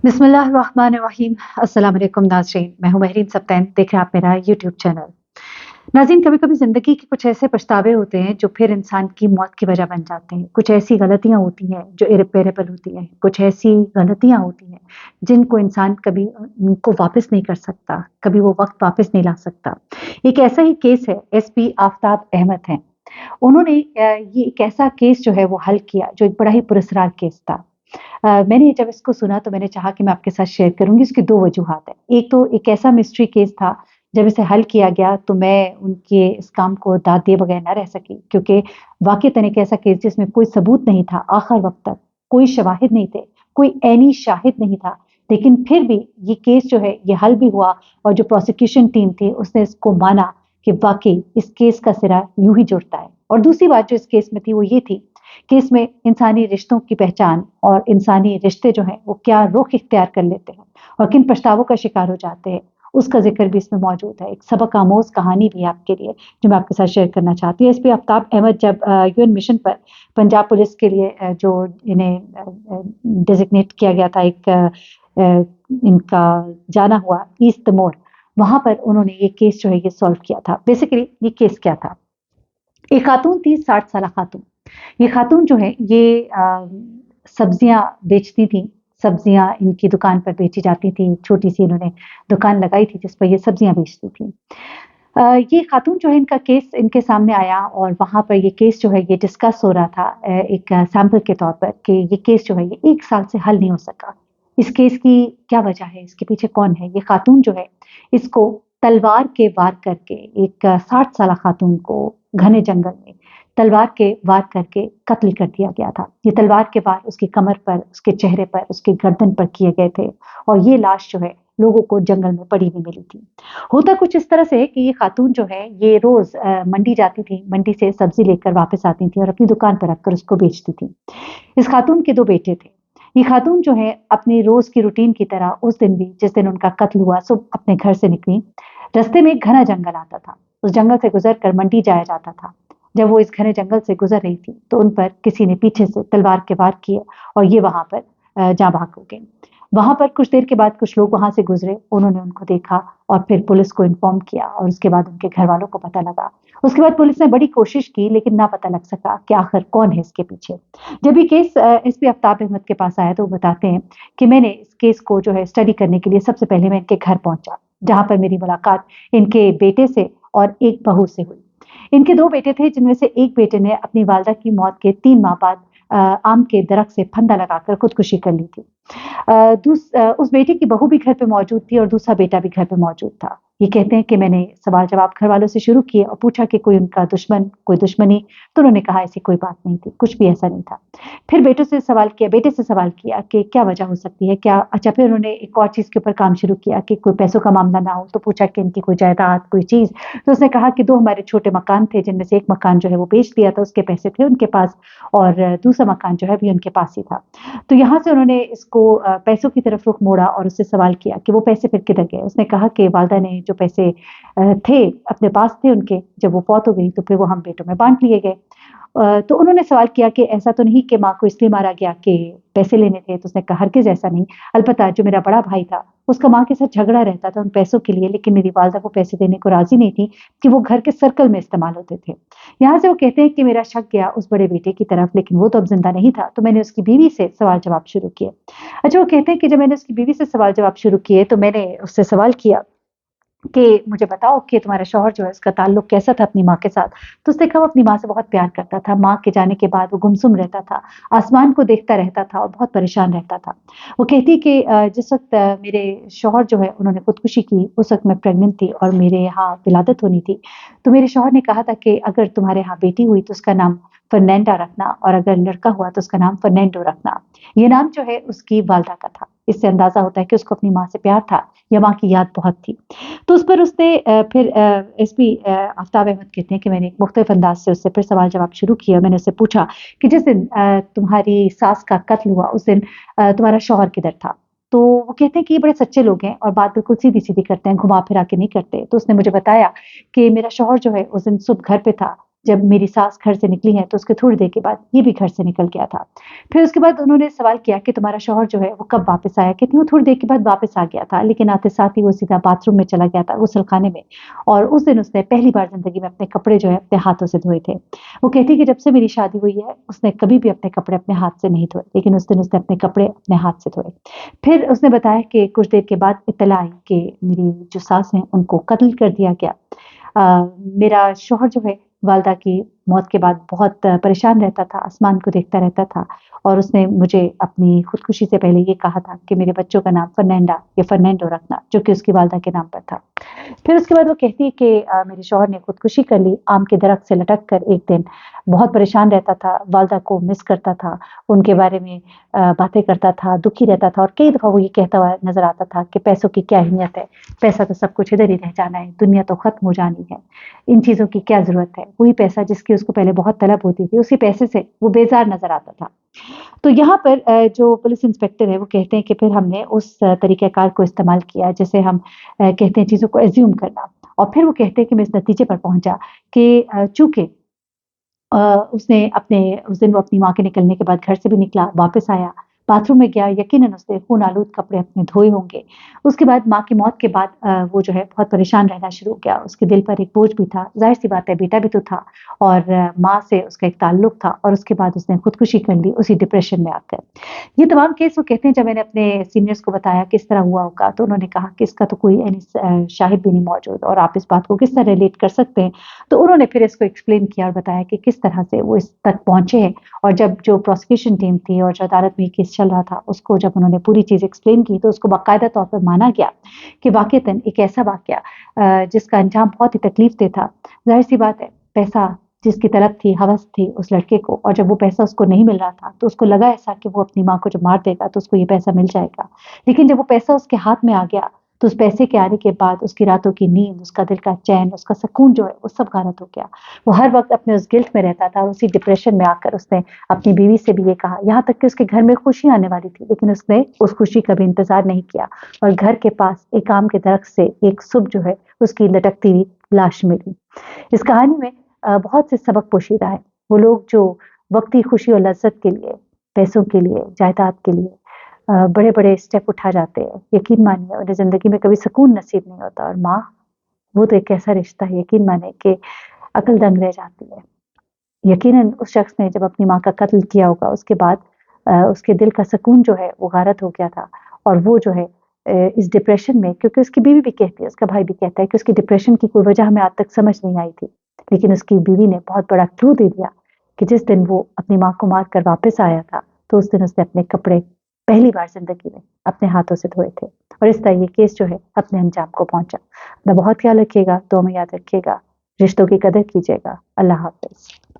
बिस्मिल्लाहिर्रहमानिर्रहीम। अस्सलाम वालेकुम नाज़रीन, मैं हूँ महरीन सब्तैन, देख रहे हैं आप मेरा यूट्यूब चैनल। नाज़रीन, कभी-कभी ज़िंदगी के कुछ ऐसे पछतावे होते हैं जो फिर इंसान की मौत की वजह बन जाते हैं। कुछ ऐसी गलतियाँ होती हैं जो इरिपेयरेबल होती हैं, कुछ ऐसी गलतियाँ होती हैं जिनको इंसान कभी उनको वापस नहीं कर सकता, कभी वो वक़्त वापस नहीं ला सकता। एक ऐसा ही केस है, एसपी आफ़ताब अहमद हैं। उन्होंने ये एक ऐसा केस जो है वो हल किया जो एक बड़ा ही पुरस्कार केस था। मैंने जब इसको सुना तो मैंने चाहा कि मैं आपके साथ शेयर करूँगी, इसकी 2 वजूहात हैं। एक तो एक ऐसा मिस्ट्री केस था, जब इसे हल किया गया तो मैं उनके इस काम को दाद दिए बगैर ना रह सकी, क्योंकि वाक़ईतन एक ऐसा केस जिसमें कोई सबूत नहीं था आखिर वक़्त तक, कोई शवाहिद नहीं थे, कोई ऐनी शाहिद नहीं था। लेकिन फिर भी ये केस जो है ये हल भी हुआ और जो प्रोसिक्यूशन टीम थी उसने इसको माना कि वाक़ई इस केस का सिरा यूँ ही जुड़ता है। और दूसरी बात जो इस केस में थी वो ये थी कि इसमें इंसानी रिश्तों की पहचान और इंसानी रिश्ते जो हैं वो क्या रुख इख्तियार कर लेते हैं और किन पछतावों का शिकार हो जाते हैं, उसका ज़िक्र भी इसमें मौजूद है। एक सबक आमोज़ कहानी भी है आपके लिए, जो मैं आपके साथ शेयर करना चाहती हूँ। एसपी आफ़ताब अहमद जब यूएन मिशन पर पंजाब पुलिस के लिए जो इन्हें डेज़िग्नेट किया गया था, एक इनका जाना हुआ ईस्ट तिमोर, वहाँ पर उन्होंने ये केस जो है ये सॉल्व किया था। बेसिकली ये केस क्या था? एक खातून थी, 60 साला खातून। ये खातून जो है ये सब्जियाँ बेचती थी, सब्जियाँ इनकी दुकान पर बेची जाती थी, छोटी-सी इन्होंने दुकान लगाई थी जिस पर ये सब्जियाँ बेचती थी। ये खातून जो है इनका केस इनके सामने आया और वहाँ पर ये केस जो है ये डिस्कस हो रहा था एक सैंपल के तौर पर कि ये केस जो है ये 1 साल से हल नहीं हो सका। इस केस की क्या वजह है? इसके पीछे कौन है? ये खातून जो है इसको तलवार के वार करके एक 60 साला खातून को घने जंगल में तलवार के वार करके कत्ल कर दिया गया था। ये तलवार के वार उसकी कमर पर, उसके चेहरे पर, उसकी गर्दन पर किए गए थे और ये लाश जो है लोगों को जंगल में पड़ी हुई मिली थी। होता कुछ इस तरह से कि ये खातून जो है ये रोज़ मंडी जाती थी, मंडी से सब्ज़ी लेकर वापस आती थी और अपनी दुकान पर रखकर उसको बेचती थी। इस खातून के 2 बेटे थे। ये खातून जो है अपनी रोज़ की रूटीन की तरह उस दिन भी जिस दिन उनका कत्ल हुआ सुबह अपने घर से निकली। रास्ते में एक घना जंगल आता था। उस जंगल से गुज़र कर मंडी जाया जाता था। जब वो इस घने जंगल से गुज़र रही थी तो उन पर किसी ने पीछे से तलवार के वार किए और ये वहाँ पर जाँ भाग हो गईं। वहाँ पर कुछ देर के बाद कुछ लोग वहाँ से गुज़रे, उन्होंने उनको देखा और फिर पुलिस को इन्फॉर्म किया और उसके बाद उनके घरवालों को पता लगा। उसके बाद पुलिस ने बड़ी कोशिश की लेकिन ना पता लग सका कि आखिर कौन है इसके पीछे। जब ये केस एसपी आफ़ताब अहमद के पास आया तो वो बताते हैं कि मैंने इस केस को जो है स्टडी करने के लिए सबसे पहले मैं इनके घर पहुँचा, जहाँ पर मेरी मुलाकात इनके बेटे से और एक बहू से हुई। इनके 2 बेटे थे जिनमें से एक बेटे ने अपनी वालिदा की मौत के 3 माह बाद आम के दरख्त से फंदा लगाकर खुदकुशी कर ली थी। उस बेटे की बहू भी घर पे मौजूद थी और दूसरा बेटा भी घर पे मौजूद था। ये कहते हैं कि मैंने सवाल-जवाब घरवालों से शुरू किए और पूछा कि कोई उनका दुश्मन, कोई दुश्मनी? तो उन्होंने कहा ऐसी कोई बात नहीं थी, कुछ भी ऐसा नहीं था। फिर बेटे से सवाल किया कि क्या वजह हो सकती है? क्या अच्छा फिर उन्होंने एक और चीज़ के ऊपर काम शुरू किया कि कोई पैसों का मामला ना हो, तो पूछा कि इनकी कोई जायदाद, कोई चीज़? तो उसने कहा कि 2 हमारे छोटे मकान थे जिनमें से एक मकान जो है वो बेच दिया था, उसके पैसे थे उनके पास और दूसरा मकान जो है अभी उनके पास ही था। तो यहाँ से उन्होंने इसको पैसों की तरफ रुख मोड़ा और उससे सवाल किया कि वो पैसे फिर किधर गए? उसने कहा कि वालिदा ने जो पैसे थे, अपने पास थे उनके, जब वो फ़ौत हो गई तो फिर वो हम बेटों में बाँट लिए गए। तो उन्होंने सवाल किया कि ऐसा तो नहीं कि माँ को इसलिए मारा गया कि पैसे लेने थे? तो उसने कहा हरगिज़ ऐसा नहीं। अलबत्ता जो मेरा बड़ा भाई था, उसका माँ के साथ झगड़ा रहता था उन पैसों के लिए, लेकिन मेरी वालिदा वो पैसे देने को राज़ी नहीं थी कि वो घर के सर्कल में इस्तेमाल होते थे। यहाँ से वो कहते हैं कि मेरा शक गया उस बड़े बेटे की तरफ, लेकिन वो तो अब ज़िंदा नहीं था, तो मैंने उसकी बीवी से सवाल-जवाब शुरू किए। अच्छा, वो कहते हैं कि जब मैंने उसकी बीवी से सवाल-जवाब शुरू किए, तो मैंने उससे सवाल किया कि मुझे बताओ कि तुम्हारा शौहर जो है उसका ताल्लुक कैसा था अपनी माँ के साथ? तो उसने कहा वो अपनी माँ से बहुत प्यार करता था, माँ के जाने के बाद वो गुमसुम रहता था, आसमान को देखता रहता था और बहुत परेशान रहता था। वो कहती कि जिस वक़्त मेरे शौहर जो है उन्होंने खुदकुशी की, उस वक़्त मैं प्रेग्नेंट थी और मेरे यहाँ विलादत होनी थी। तो मेरे शौहर ने कहा था कि अगर तुम्हारे यहाँ बेटी हुई तो उसका नाम फर्नैंडा रखना और अगर लड़का हुआ तो उसका नाम फर्नैंडो रखना। ये नाम जो है उसकी वालिदा का था। इससे अंदाज़ा होता है कि उसको अपनी माँ से प्यार था या माँ की याद बहुत थी। तो उस पर उसने फिर एसपी आफ़ताब अहमद कहते हैं कि मैंने एक मुख्तलिफ अंदाज़ से उससे फिर सवाल-जवाब शुरू किया। मैंने उससे पूछा कि जिस दिन तुम्हारी सास का कत्ल हुआ उस दिन तुम्हारा शौहर किधर था? तो वो कहते हैं कि ये बड़े सच्चे लोग हैं और बात बिल्कुल सीधी-सीधी करते हैं, घुमा-फिरा के नहीं करते। तो उसने मुझे बताया कि मेरा शौहर जो है उस दिन सुबह घर पे था जब मेरी सास घर से निकली हैं तो उसके थोड़ी देर के बाद ये भी घर से निकल गया था। फिर उसके बाद उन्होंने सवाल किया कि तुम्हारा शौहर जो है वो कब वापस आया? कहती वो थोड़ी देर के बाद वापस आ गया था, लेकिन आते साथ ही वो सीधा बाथरूम में चला गया था, गुस्लखाने में। और उस दिन उसने पहली बार ज़िंदगी में अपने कपड़े जो है अपने हाथों से धोए थे। वो कहती है कि जब से मेरी शादी हुई है उसने कभी भी अपने कपड़े अपने हाथ से नहीं धोए, लेकिन उस दिन उसने अपने कपड़े अपने हाथ से धोए। फिर उसने बताया कि कुछ देर के बाद इत्तला आई कि मेरी जो सास हैं उनको कत्ल कर दिया गया। मेरा शौहर जो है वालिदा की मौत के बाद बहुत परेशान रहता था, आसमान को देखता रहता था और उसने मुझे अपनी खुदकुशी से पहले ये कहा था कि मेरे बच्चों का नाम फर्नांडा या फर्नांडो रखना, जो कि उसकी वालिदा के नाम पर था। फिर उसके बाद वो कहती है कि मेरे शौहर ने खुदकुशी कर ली आम के दरख्त से लटक कर एक दिन। बहुत परेशान रहता था, वालिदा को मिस करता था, उनके बारे में बातें करता था, दुखी रहता था और कई दफ़ा वो ये कहता हुआ नज़र आता था कि पैसों की क्या अहमियत है, पैसा तो सब कुछ इधर ही रह जाना है, दुनिया तो ख़त्म हो जानी है, इन चीज़ों की क्या ज़रूरत है? वही पैसा जिसकी उसको पहले बहुत तलब होती थी, उसी पैसे से वो बेज़ार नज़र आता था। तो यहाँ पर जो पुलिस इंस्पेक्टर है वो कहते हैं कि फिर हमने उस तरीक़ाकार को इस्तेमाल किया जिसे हम कहते हैं चीज़ों को एज़्यूम करना। और फिर वो कहते हैं कि मैं इस नतीजे पर पहुँचा कि चूँकि अ, उसने अपने उस दिन वो अपनी माँ के निकलने के बाद घर से भी निकला, वापस आया, बाथरूम में गया, यकीनन उसने खून आलूद कपड़े अपने धोए होंगे। उसके बाद माँ की मौत के बाद वो जो है बहुत परेशान रहना शुरू हो गया, उसके दिल पर एक बोझ भी था, ज़ाहिर-सी बात है बेटा भी तो था और माँ से उसका एक ताल्लुक था और उसके बाद उसने खुदकुशी कर ली उसी डिप्रेशन में आकर। ये तमाम केस वो कहते हैं जब मैंने अपने सीनियर्स को बताया किस तरह हुआ होगा, तो उन्होंने कहा कि इसका तो कोई यानी शाहिद भी नहीं मौजूद और आप इस बात को किस तरह रिलेट कर सकते हैं? तो उन्होंने फिर इसको एक्सप्लेन किया और बताया कि किस तरह से वो इस तक पहुँचे हैं और जब जो प्रोसिक्यूशन टीम थी और जो अदालत में ये केस चल रहा था, उसको जब उन्होंने पूरी चीज़ एक्सप्लेन की, तो उसको बाकायदा तौर पर माना गया कि वाक़ईतन एक ऐसा वाक़या जिसका अंजाम बहुत ही तकलीफ़देह था। ज़ाहिर-सी बात है, पैसा जिसकी तलब थी, हवस थी उस लड़के को और जब वो पैसा उसको नहीं मिल रहा था, तो उसको लगा ऐसा कि वो अपनी माँ को जब मार देगा, तो उसको ये पैसा मिल जाएगा। लेकिन जब वो पैसा उसके हाथ में आ गया, तो उस पैसे के आने के बाद उसकी रातों की नींद, उसका दिल का चैन, उसका सुकून जो है, वो सब गायब हो गया। वो हर वक़्त अपने उस गिल्ट में रहता था और उसी डिप्रेशन में आकर उसने अपनी बीवी से भी ये कहा, यहाँ तक कि उसके घर में खुशी आने वाली थी, लेकिन उसने उस खुशी का भी इंतज़ार नहीं किया और घर के पास एक आम के दरख्त से एक सुबह जो है, उसकी लटकती हुई लाश मिली। इस कहानी में बहुत से सबक पोशीदा हैं। वो लोग जो वक़्ती खुशी और लज़्ज़त के लिए, पैसों के लिए, जायदाद के लिए बड़े-बड़े स्टेप उठा जाते हैं। यकीन मानिए उन्हें ज़िंदगी में कभी सुकून नसीब नहीं होता और माँ, वो तो एक ऐसा रिश्ता है यकीन मानिए कि अक्ल दंग रह जाती है। यकीनन उस शख्स ने जब अपनी माँ का कत्ल किया होगा उसके बाद उसके दिल का सुकून जो है वो गारत हो गया था और वो जो है इस डिप्रेशन में क्योंकि उसकी बीवी भी कहती है, उसका भाई भी कहता है कि उसकी डिप्रेशन की कोई वजह हमें आज तक समझ नहीं आई थी। लेकिन उसकी बीवी ने बहुत बड़ा क्लू दे दिया कि जिस दिन वो अपनी माँ को मार कर वापस आया था, तो उस दिन उसने अपने कपड़े पहली बार ज़िंदगी में अपने हाथों से धोए थे और इस तरह ये केस जो है अपने अंजाम को पहुँचा। अपना बहुत ख्याल रखिएगा, दुआ में याद रखिएगा, रिश्तों की कदर कीजिएगा। अल्लाह हाफ़िज़।